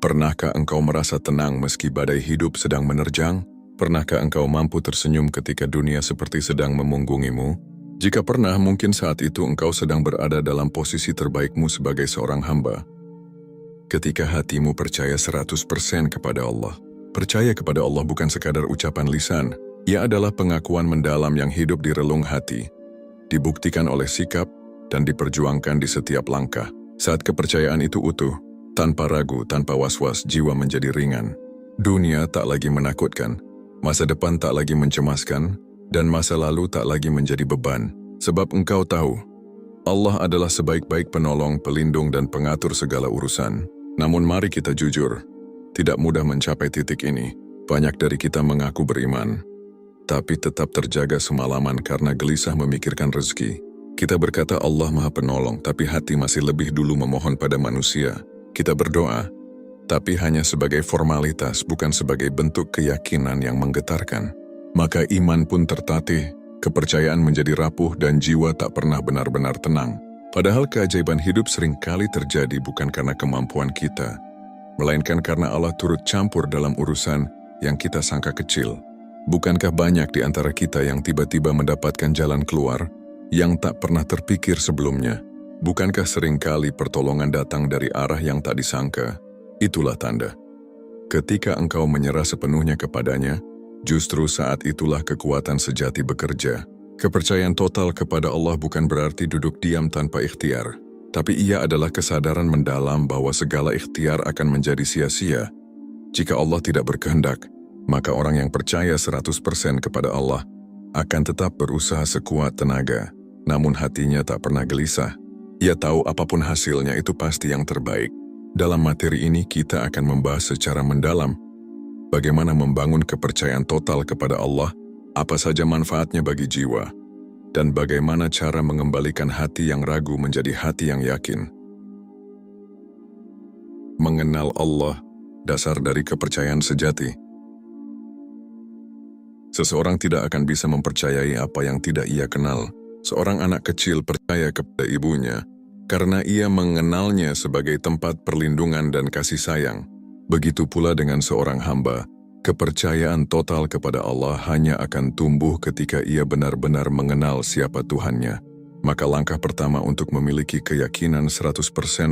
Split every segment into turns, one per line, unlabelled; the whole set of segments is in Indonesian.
Pernahkah engkau merasa tenang meski badai hidup sedang menerjang? Pernahkah engkau mampu tersenyum ketika dunia seperti sedang memunggungimu? Jika pernah, mungkin saat itu engkau sedang berada dalam posisi terbaikmu sebagai seorang hamba. Ketika hatimu percaya 100% kepada Allah. Percaya kepada Allah bukan sekadar ucapan lisan, ia adalah pengakuan mendalam yang hidup di relung hati, dibuktikan oleh sikap dan diperjuangkan di setiap langkah. Saat kepercayaan itu utuh, tanpa ragu, tanpa was-was, jiwa menjadi ringan. Dunia tak lagi menakutkan, masa depan tak lagi mencemaskan, dan masa lalu tak lagi menjadi beban. Sebab engkau tahu, Allah adalah sebaik-baik penolong, pelindung, dan pengatur segala urusan. Namun mari kita jujur, tidak mudah mencapai titik ini. Banyak dari kita mengaku beriman, tapi tetap terjaga semalaman karena gelisah memikirkan rezeki. Kita berkata Allah Maha Penolong, tapi hati masih lebih dulu memohon pada manusia. Kita berdoa, tapi hanya sebagai formalitas, bukan sebagai bentuk keyakinan yang menggetarkan. Maka iman pun tertatih, kepercayaan menjadi rapuh, dan jiwa tak pernah benar-benar tenang. Padahal keajaiban hidup seringkali terjadi bukan karena kemampuan kita, melainkan karena Allah turut campur dalam urusan yang kita sangka kecil. Bukankah banyak di antara kita yang tiba-tiba mendapatkan jalan keluar yang tak pernah terpikir sebelumnya? Bukankah seringkali pertolongan datang dari arah yang tak disangka? Itulah tanda. Ketika engkau menyerah sepenuhnya kepadanya, justru saat itulah kekuatan sejati bekerja. Kepercayaan total kepada Allah bukan berarti duduk diam tanpa ikhtiar, tapi ia adalah kesadaran mendalam bahwa segala ikhtiar akan menjadi sia-sia. Jika Allah tidak berkehendak, maka orang yang percaya 100% kepada Allah akan tetap berusaha sekuat tenaga, namun hatinya tak pernah gelisah. Ia tahu apapun hasilnya itu pasti yang terbaik. Dalam materi ini kita akan membahas secara mendalam bagaimana membangun kepercayaan total kepada Allah, apa saja manfaatnya bagi jiwa, dan bagaimana cara mengembalikan hati yang ragu menjadi hati yang yakin. Mengenal Allah, dasar dari kepercayaan sejati. Seseorang tidak akan bisa mempercayai apa yang tidak ia kenal. Seorang anak kecil percaya kepada ibunya karena ia mengenalnya sebagai tempat perlindungan dan kasih sayang. Begitu pula dengan seorang hamba, kepercayaan total kepada Allah hanya akan tumbuh ketika ia benar-benar mengenal siapa Tuhannya. Maka langkah pertama untuk memiliki keyakinan 100%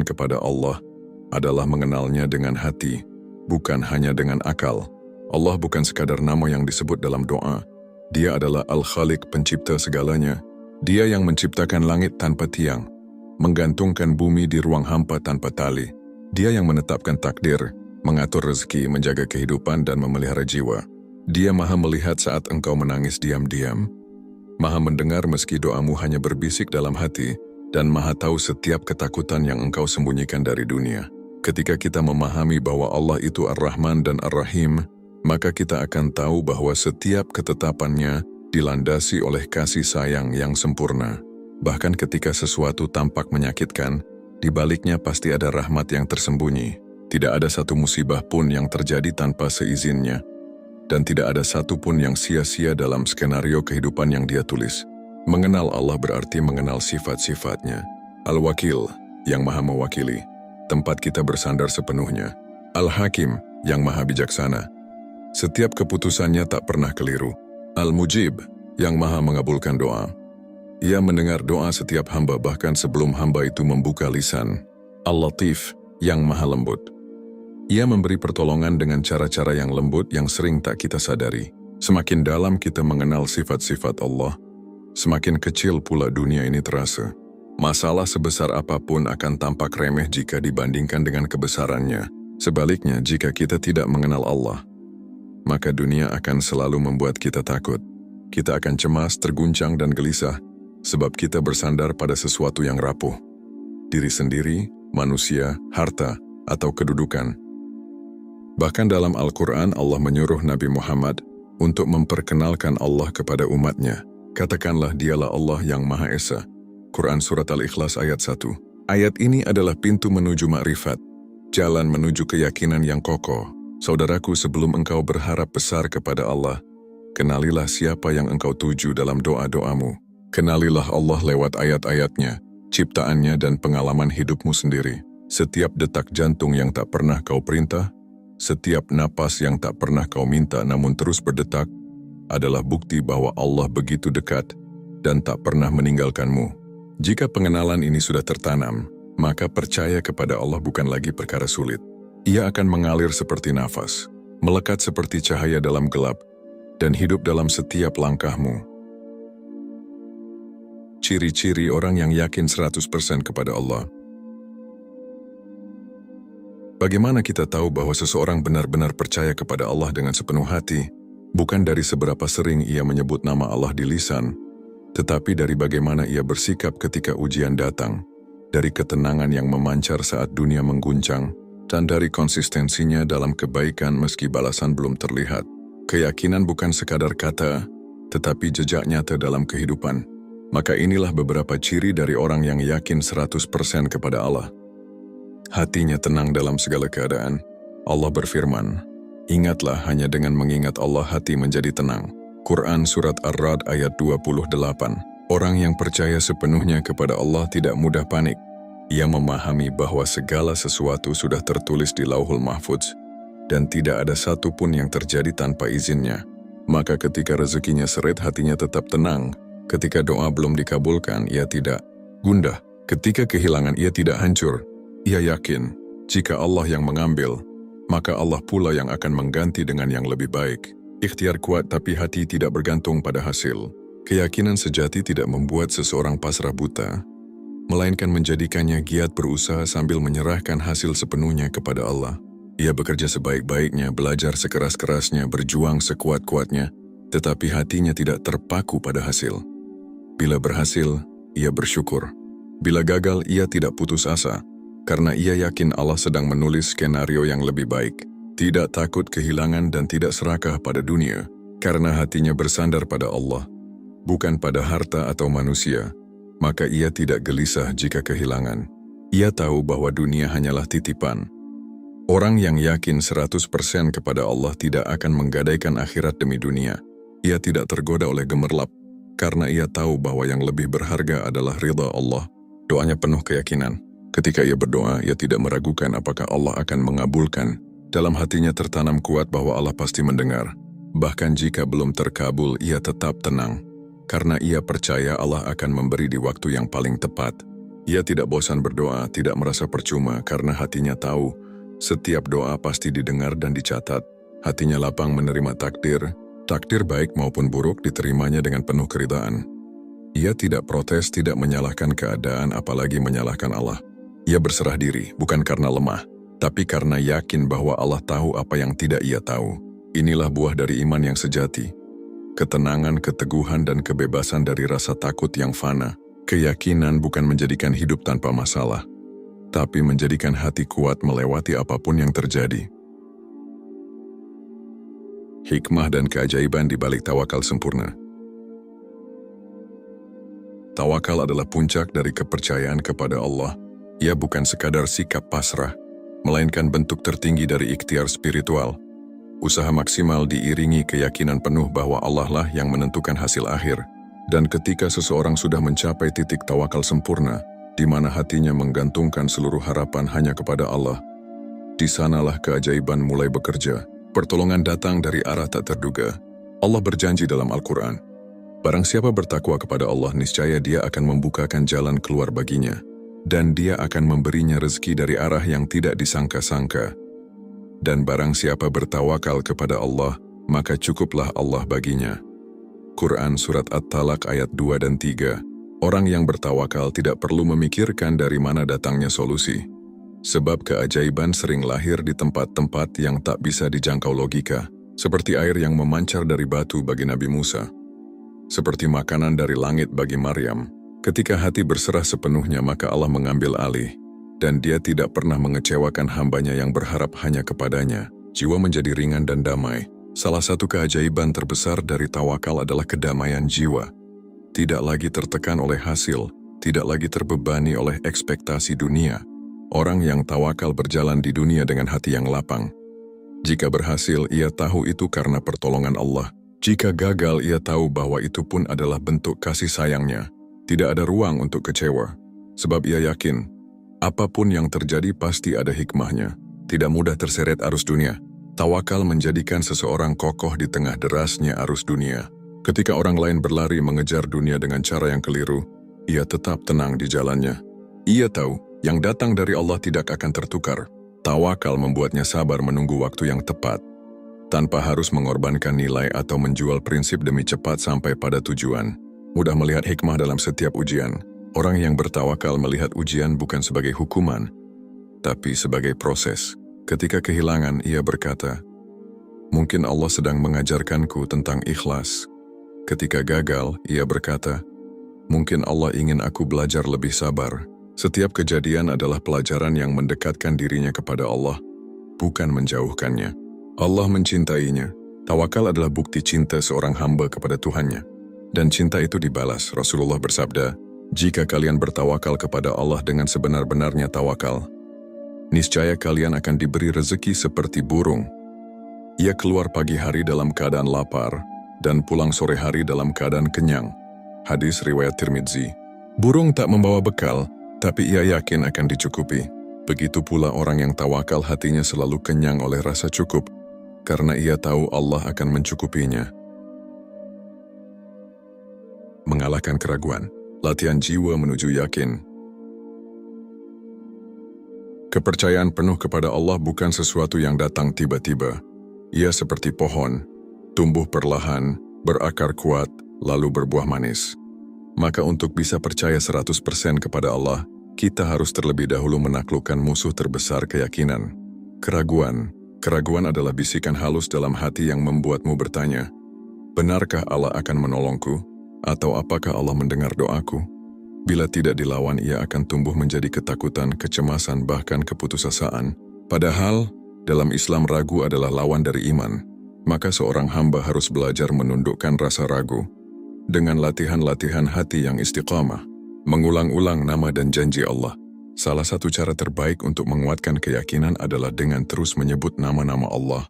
kepada Allah adalah mengenalnya dengan hati, bukan hanya dengan akal. Allah bukan sekadar nama yang disebut dalam doa. Dia adalah Al-Khaliq, pencipta segalanya. Dia yang menciptakan langit tanpa tiang, menggantungkan bumi di ruang hampa tanpa tali. Dia yang menetapkan takdir, mengatur rezeki, menjaga kehidupan, dan memelihara jiwa. Dia maha melihat saat engkau menangis diam-diam, maha mendengar meski doamu hanya berbisik dalam hati, dan maha tahu setiap ketakutan yang engkau sembunyikan dari dunia. Ketika kita memahami bahwa Allah itu Ar-Rahman dan Ar-Rahim, maka kita akan tahu bahwa setiap ketetapannya dilandasi oleh kasih sayang yang sempurna. Bahkan ketika sesuatu tampak menyakitkan, di baliknya pasti ada rahmat yang tersembunyi. Tidak ada satu musibah pun yang terjadi tanpa seizinnya, dan tidak ada satu pun yang sia-sia dalam skenario kehidupan yang Dia tulis. Mengenal Allah berarti mengenal sifat-sifatnya. Al-Wakil, yang maha mewakili, tempat kita bersandar sepenuhnya. Al-Hakim, yang maha bijaksana, setiap keputusannya tak pernah keliru. Al-Mujib, yang maha mengabulkan doa. Ia mendengar doa setiap hamba bahkan sebelum hamba itu membuka lisan. Al-Latif, yang maha lembut. Ia memberi pertolongan dengan cara-cara yang lembut yang sering tak kita sadari. Semakin dalam kita mengenal sifat-sifat Allah, semakin kecil pula dunia ini terasa. Masalah sebesar apapun akan tampak remeh jika dibandingkan dengan kebesarannya. Sebaliknya, jika kita tidak mengenal Allah, maka dunia akan selalu membuat kita takut. Kita akan cemas, terguncang, dan gelisah, sebab kita bersandar pada sesuatu yang rapuh. Diri sendiri, manusia, harta, atau kedudukan. Bahkan dalam Al-Quran, Allah menyuruh Nabi Muhammad untuk memperkenalkan Allah kepada umatnya. Katakanlah dialah Allah yang Maha Esa. Quran Surat Al-Ikhlas ayat 1. Ayat ini adalah pintu menuju makrifat, jalan menuju keyakinan yang kokoh. Saudaraku, sebelum engkau berharap besar kepada Allah, kenalilah siapa yang engkau tuju dalam doa-doamu. Kenalilah Allah lewat ayat-ayatnya, ciptaannya, dan pengalaman hidupmu sendiri. Setiap detak jantung yang tak pernah kau perintah, setiap napas yang tak pernah kau minta namun terus berdetak, adalah bukti bahwa Allah begitu dekat dan tak pernah meninggalkanmu. Jika pengenalan ini sudah tertanam, maka percaya kepada Allah bukan lagi perkara sulit. Ia akan mengalir seperti nafas, melekat seperti cahaya dalam gelap, dan hidup dalam setiap langkahmu. Ciri-ciri orang yang yakin 100% kepada Allah. Bagaimana kita tahu bahwa seseorang benar-benar percaya kepada Allah dengan sepenuh hati? Bukan dari seberapa sering ia menyebut nama Allah di lisan, tetapi dari bagaimana ia bersikap ketika ujian datang, dari ketenangan yang memancar saat dunia mengguncang, dan dari konsistensinya dalam kebaikan meski balasan belum terlihat. Keyakinan bukan sekadar kata, tetapi jejak nyata dalam kehidupan. Maka inilah beberapa ciri dari orang yang yakin 100% kepada Allah. Hatinya tenang dalam segala keadaan. Allah berfirman, "Ingatlah hanya dengan mengingat Allah hati menjadi tenang." Quran Surat Ar-Ra'd ayat 28. Orang yang percaya sepenuhnya kepada Allah tidak mudah panik. Ia memahami bahwa segala sesuatu sudah tertulis di Lauhul Mahfudz, dan tidak ada satu pun yang terjadi tanpa izinnya. Maka ketika rezekinya seret, hatinya tetap tenang. Ketika doa belum dikabulkan, ia tidak gundah. Ketika kehilangan, ia tidak hancur. Ia yakin, jika Allah yang mengambil, maka Allah pula yang akan mengganti dengan yang lebih baik. Ikhtiar kuat tapi hati tidak bergantung pada hasil. Keyakinan sejati tidak membuat seseorang pasrah buta, melainkan menjadikannya giat berusaha sambil menyerahkan hasil sepenuhnya kepada Allah. Ia bekerja sebaik-baiknya, belajar sekeras-kerasnya, berjuang sekuat-kuatnya, tetapi hatinya tidak terpaku pada hasil. Bila berhasil, ia bersyukur. Bila gagal, ia tidak putus asa, karena ia yakin Allah sedang menulis skenario yang lebih baik. Tidak takut kehilangan dan tidak serakah pada dunia, karena hatinya bersandar pada Allah, bukan pada harta atau manusia. Maka ia tidak gelisah jika kehilangan. Ia tahu bahwa dunia hanyalah titipan. Orang yang yakin 100% kepada Allah tidak akan menggadaikan akhirat demi dunia. Ia tidak tergoda oleh gemerlap, karena ia tahu bahwa yang lebih berharga adalah ridha Allah. Doanya penuh keyakinan. Ketika ia berdoa, ia tidak meragukan apakah Allah akan mengabulkan. Dalam hatinya tertanam kuat bahwa Allah pasti mendengar. Bahkan jika belum terkabul, ia tetap tenang. Karena ia percaya Allah akan memberi di waktu yang paling tepat. Ia tidak bosan berdoa, tidak merasa percuma karena hatinya tahu setiap doa pasti didengar dan dicatat. Hatinya lapang menerima takdir. Takdir baik maupun buruk diterimanya dengan penuh keridaan. Ia tidak protes, tidak menyalahkan keadaan, apalagi menyalahkan Allah. Ia berserah diri, bukan karena lemah, tapi karena yakin bahwa Allah tahu apa yang tidak ia tahu. Inilah buah dari iman yang sejati. Ketenangan, keteguhan, dan kebebasan dari rasa takut yang fana. Keyakinan bukan menjadikan hidup tanpa masalah, tapi menjadikan hati kuat melewati apapun yang terjadi. Hikmah dan keajaiban di balik tawakal sempurna. Tawakal adalah puncak dari kepercayaan kepada Allah. Ia bukan sekadar sikap pasrah, melainkan bentuk tertinggi dari ikhtiar spiritual. Usaha maksimal diiringi keyakinan penuh bahwa Allah lah yang menentukan hasil akhir. Dan ketika seseorang sudah mencapai titik tawakal sempurna, di mana hatinya menggantungkan seluruh harapan hanya kepada Allah, di sanalah keajaiban mulai bekerja. Pertolongan datang dari arah tak terduga. Allah berjanji dalam Al-Quran, barang siapa bertakwa kepada Allah, niscaya Dia akan membukakan jalan keluar baginya, dan Dia akan memberinya rezeki dari arah yang tidak disangka-sangka. Dan barang siapa bertawakal kepada Allah, maka cukuplah Allah baginya. Quran Surat At-Talaq ayat 2 dan 3. Orang yang bertawakal tidak perlu memikirkan dari mana datangnya solusi. Sebab keajaiban sering lahir di tempat-tempat yang tak bisa dijangkau logika. Seperti air yang memancar dari batu bagi Nabi Musa. Seperti makanan dari langit bagi Maryam. Ketika hati berserah sepenuhnya, maka Allah mengambil alih. Dan Dia tidak pernah mengecewakan hambanya yang berharap hanya kepadanya. Jiwa menjadi ringan dan damai. Salah satu keajaiban terbesar dari tawakal adalah kedamaian jiwa. Tidak lagi tertekan oleh hasil, tidak lagi terbebani oleh ekspektasi dunia. Orang yang tawakal berjalan di dunia dengan hati yang lapang. Jika berhasil, ia tahu itu karena pertolongan Allah. Jika gagal, ia tahu bahwa itu pun adalah bentuk kasih sayangnya. Tidak ada ruang untuk kecewa, sebab ia yakin Apapun yang terjadi pasti ada hikmahnya. Tidak mudah terseret arus dunia. Tawakal menjadikan seseorang kokoh di tengah derasnya arus dunia. Ketika orang lain berlari mengejar dunia dengan cara yang keliru, ia tetap tenang di jalannya. Ia tahu yang datang dari Allah tidak akan tertukar. Tawakal membuatnya sabar menunggu waktu yang tepat, tanpa harus mengorbankan nilai atau menjual prinsip demi cepat sampai pada tujuan. Mudah melihat hikmah dalam setiap ujian. Orang yang bertawakal melihat ujian bukan sebagai hukuman, tapi sebagai proses. Ketika kehilangan, ia berkata, "Mungkin Allah sedang mengajarkanku tentang ikhlas." Ketika gagal, ia berkata, "Mungkin Allah ingin aku belajar lebih sabar." Setiap kejadian adalah pelajaran yang mendekatkan dirinya kepada Allah, bukan menjauhkannya. Allah mencintainya. Tawakal adalah bukti cinta seorang hamba kepada Tuhannya. Dan cinta itu dibalas. Rasulullah bersabda, "Jika kalian bertawakal kepada Allah dengan sebenar-benarnya tawakal, niscaya kalian akan diberi rezeki seperti burung. Ia keluar pagi hari dalam keadaan lapar, dan pulang sore hari dalam keadaan kenyang." Hadis riwayat Tirmidzi. Burung tak membawa bekal, tapi ia yakin akan dicukupi. Begitu pula orang yang tawakal hatinya selalu kenyang oleh rasa cukup, karena ia tahu Allah akan mencukupinya. Mengalahkan keraguan. Latihan jiwa menuju yakin. Kepercayaan penuh kepada Allah bukan sesuatu yang datang tiba-tiba. Ia seperti pohon, tumbuh perlahan, berakar kuat, lalu berbuah manis. Maka untuk bisa percaya 100% kepada Allah, kita harus terlebih dahulu menaklukkan musuh terbesar keyakinan. Keraguan. Keraguan adalah bisikan halus dalam hati yang membuatmu bertanya, "Benarkah Allah akan menolongku? Atau apakah Allah mendengar doaku?" Bila tidak dilawan, ia akan tumbuh menjadi ketakutan, kecemasan, bahkan keputusasaan. Padahal, dalam Islam ragu adalah lawan dari iman. Maka seorang hamba harus belajar menundukkan rasa ragu dengan latihan-latihan hati yang istiqamah, mengulang-ulang nama dan janji Allah. Salah satu cara terbaik untuk menguatkan keyakinan adalah dengan terus menyebut nama-nama Allah,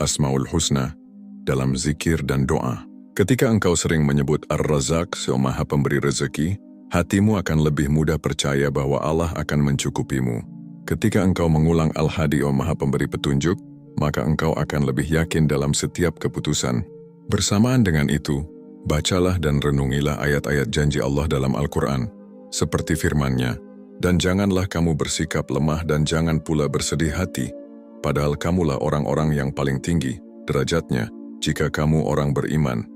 Asmaul Husna, dalam zikir dan doa. Ketika engkau sering menyebut Ar-Razak, Sang Maha Pemberi rezeki, hatimu akan lebih mudah percaya bahwa Allah akan mencukupimu. Ketika engkau mengulang Al-Hadi, Sang Maha Pemberi petunjuk, maka engkau akan lebih yakin dalam setiap keputusan. Bersamaan dengan itu, bacalah dan renungilah ayat-ayat janji Allah dalam Al-Quran, seperti firman-Nya, "Dan janganlah kamu bersikap lemah dan jangan pula bersedih hati, padahal kamulah orang-orang yang paling tinggi derajatnya jika kamu orang beriman."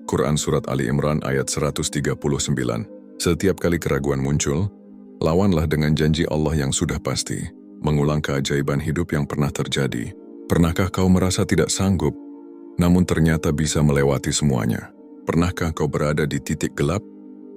Quran Surat Ali Imran ayat 139. Setiap kali keraguan muncul, lawanlah dengan janji Allah yang sudah pasti, mengulang keajaiban hidup yang pernah terjadi. Pernahkah kau merasa tidak sanggup, namun ternyata bisa melewati semuanya? Pernahkah kau berada di titik gelap,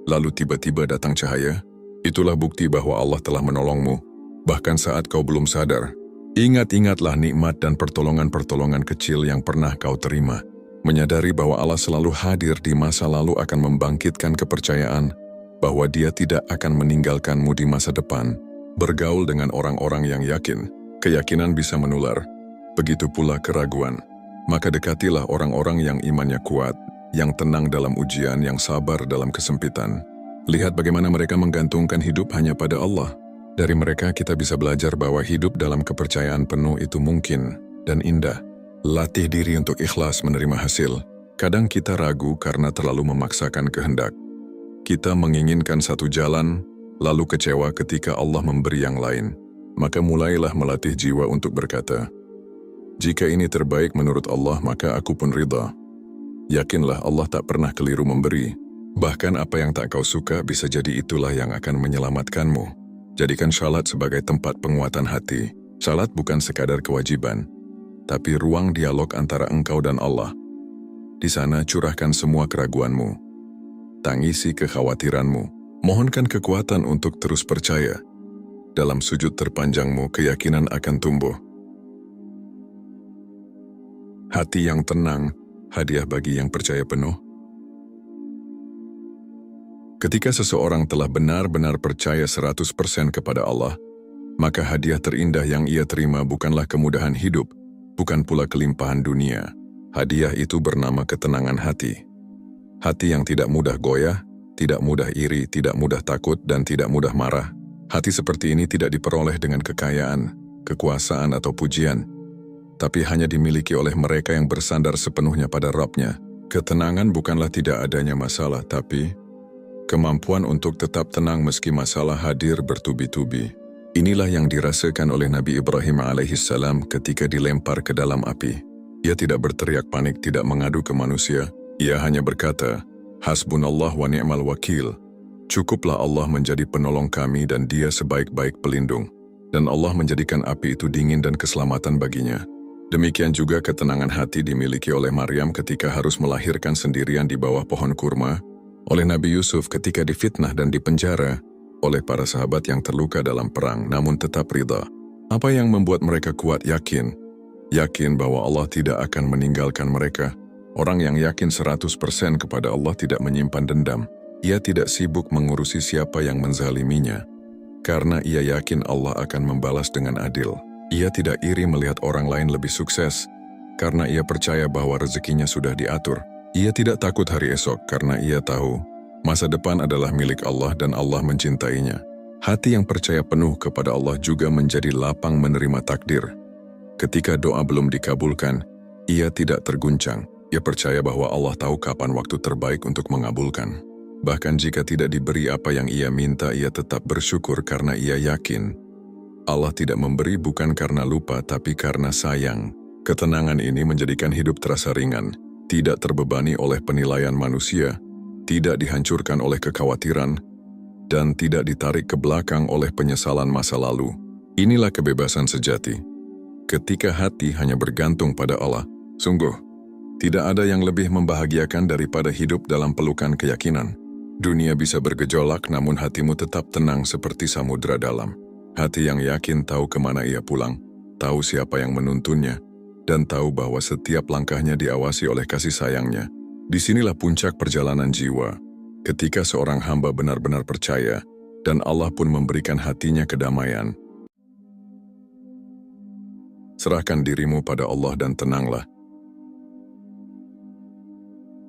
lalu tiba-tiba datang cahaya? Itulah bukti bahwa Allah telah menolongmu, bahkan saat kau belum sadar. Ingat-ingatlah nikmat dan pertolongan-pertolongan kecil yang pernah kau terima. Menyadari bahwa Allah selalu hadir di masa lalu akan membangkitkan kepercayaan bahwa Dia tidak akan meninggalkanmu di masa depan. Bergaul dengan orang-orang yang yakin, keyakinan bisa menular. Begitu pula keraguan. Maka dekatilah orang-orang yang imannya kuat, yang tenang dalam ujian, yang sabar dalam kesempitan. Lihat bagaimana mereka menggantungkan hidup hanya pada Allah. Dari mereka kita bisa belajar bahwa hidup dalam kepercayaan penuh itu mungkin dan indah. Latih diri untuk ikhlas menerima hasil. Kadang kita ragu karena terlalu memaksakan kehendak. Kita menginginkan satu jalan, lalu kecewa ketika Allah memberi yang lain. Maka mulailah melatih jiwa untuk berkata, "Jika ini terbaik menurut Allah, maka aku pun ridha." Yakinlah Allah tak pernah keliru memberi. Bahkan apa yang tak kau suka bisa jadi itulah yang akan menyelamatkanmu. Jadikan salat sebagai tempat penguatan hati. Salat bukan sekadar kewajiban, tapi ruang dialog antara engkau dan Allah. Di sana curahkan semua keraguanmu. Tangisi kekhawatiranmu. Mohonkan kekuatan untuk terus percaya. Dalam sujud terpanjangmu, keyakinan akan tumbuh. Hati yang tenang, hadiah bagi yang percaya penuh. Ketika seseorang telah benar-benar percaya 100% kepada Allah, maka hadiah terindah yang ia terima bukanlah kemudahan hidup, bukan pula kelimpahan dunia. Hadiah itu bernama ketenangan hati. Hati yang tidak mudah goyah, tidak mudah iri, tidak mudah takut, dan tidak mudah marah. Hati seperti ini tidak diperoleh dengan kekayaan, kekuasaan atau pujian, tapi hanya dimiliki oleh mereka yang bersandar sepenuhnya pada Rabb-Nya. Ketenangan bukanlah tidak adanya masalah, tapi kemampuan untuk tetap tenang meski masalah hadir bertubi-tubi. Inilah yang dirasakan oleh Nabi Ibrahim alaihissalam ketika dilempar ke dalam api. Ia tidak berteriak panik, tidak mengadu ke manusia. Ia hanya berkata, "Hasbunallah wa ni'mal wakil." Cukuplah Allah menjadi penolong kami dan Dia sebaik-baik pelindung. Dan Allah menjadikan api itu dingin dan keselamatan baginya. Demikian juga ketenangan hati dimiliki oleh Maryam ketika harus melahirkan sendirian di bawah pohon kurma, oleh Nabi Yusuf ketika difitnah dan dipenjara, oleh para sahabat yang terluka dalam perang namun tetap ridha. Apa yang membuat mereka kuat? Yakin bahwa Allah tidak akan meninggalkan mereka. Orang yang yakin 100% kepada Allah tidak menyimpan dendam. Ia tidak sibuk mengurusi siapa yang menzaliminya, karena ia yakin Allah akan membalas dengan adil. Ia tidak iri melihat orang lain lebih sukses, karena ia percaya bahwa rezekinya sudah diatur. Ia tidak takut hari esok, karena ia tahu masa depan adalah milik Allah dan Allah mencintainya. Hati yang percaya penuh kepada Allah juga menjadi lapang menerima takdir. Ketika doa belum dikabulkan, ia tidak terguncang. Ia percaya bahwa Allah tahu kapan waktu terbaik untuk mengabulkan. Bahkan jika tidak diberi apa yang ia minta, ia tetap bersyukur karena ia yakin Allah tidak memberi bukan karena lupa, tapi karena sayang. Ketenangan ini menjadikan hidup terasa ringan, tidak terbebani oleh penilaian manusia, tidak dihancurkan oleh kekhawatiran, dan tidak ditarik ke belakang oleh penyesalan masa lalu. Inilah kebebasan sejati. Ketika hati hanya bergantung pada Allah, sungguh, tidak ada yang lebih membahagiakan daripada hidup dalam pelukan keyakinan. Dunia bisa bergejolak, namun hatimu tetap tenang seperti samudera dalam. Hati yang yakin tahu kemana ia pulang, tahu siapa yang menuntunnya, dan tahu bahwa setiap langkahnya diawasi oleh kasih sayangnya. Disinilah puncak perjalanan jiwa, ketika seorang hamba benar-benar percaya, dan Allah pun memberikan hatinya kedamaian. Serahkan dirimu pada Allah dan tenanglah.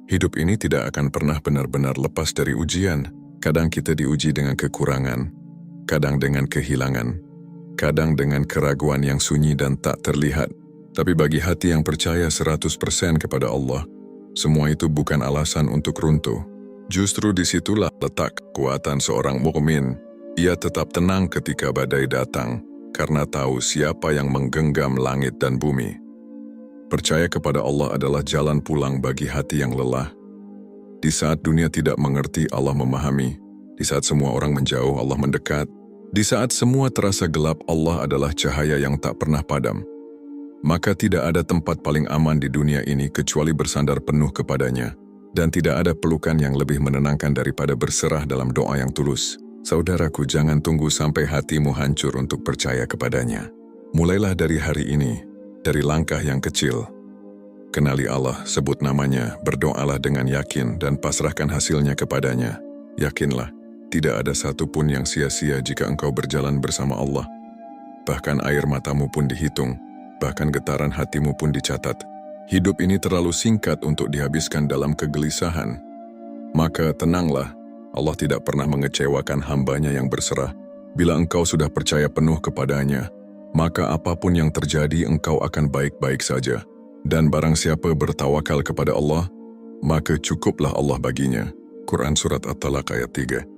Hidup ini tidak akan pernah benar-benar lepas dari ujian. Kadang kita diuji dengan kekurangan, kadang dengan kehilangan, kadang dengan keraguan yang sunyi dan tak terlihat. Tapi bagi hati yang percaya 100% kepada Allah, semua itu bukan alasan untuk runtuh. Justru disitulah letak kekuatan seorang mukmin. Ia tetap tenang ketika badai datang, karena tahu siapa yang menggenggam langit dan bumi. Percaya kepada Allah adalah jalan pulang bagi hati yang lelah. Di saat dunia tidak mengerti, Allah memahami. Di saat semua orang menjauh, Allah mendekat. Di saat semua terasa gelap, Allah adalah cahaya yang tak pernah padam. Maka tidak ada tempat paling aman di dunia ini kecuali bersandar penuh kepadanya. Dan tidak ada pelukan yang lebih menenangkan daripada berserah dalam doa yang tulus. Saudaraku, jangan tunggu sampai hatimu hancur untuk percaya kepadanya. Mulailah dari hari ini. Dari langkah yang kecil. Kenali Allah, sebut namanya, berdoalah dengan yakin dan pasrahkan hasilnya kepadanya. Yakinlah, tidak ada satupun yang sia-sia jika engkau berjalan bersama Allah. Bahkan air matamu pun dihitung, bahkan getaran hatimu pun dicatat. Hidup ini terlalu singkat untuk dihabiskan dalam kegelisahan. Maka tenanglah, Allah tidak pernah mengecewakan hambanya yang berserah. Bila engkau sudah percaya penuh kepadanya, maka apapun yang terjadi engkau akan baik-baik saja. Dan barang siapa bertawakal kepada Allah, maka cukuplah Allah baginya. Quran Surat At-Talaq ayat 3.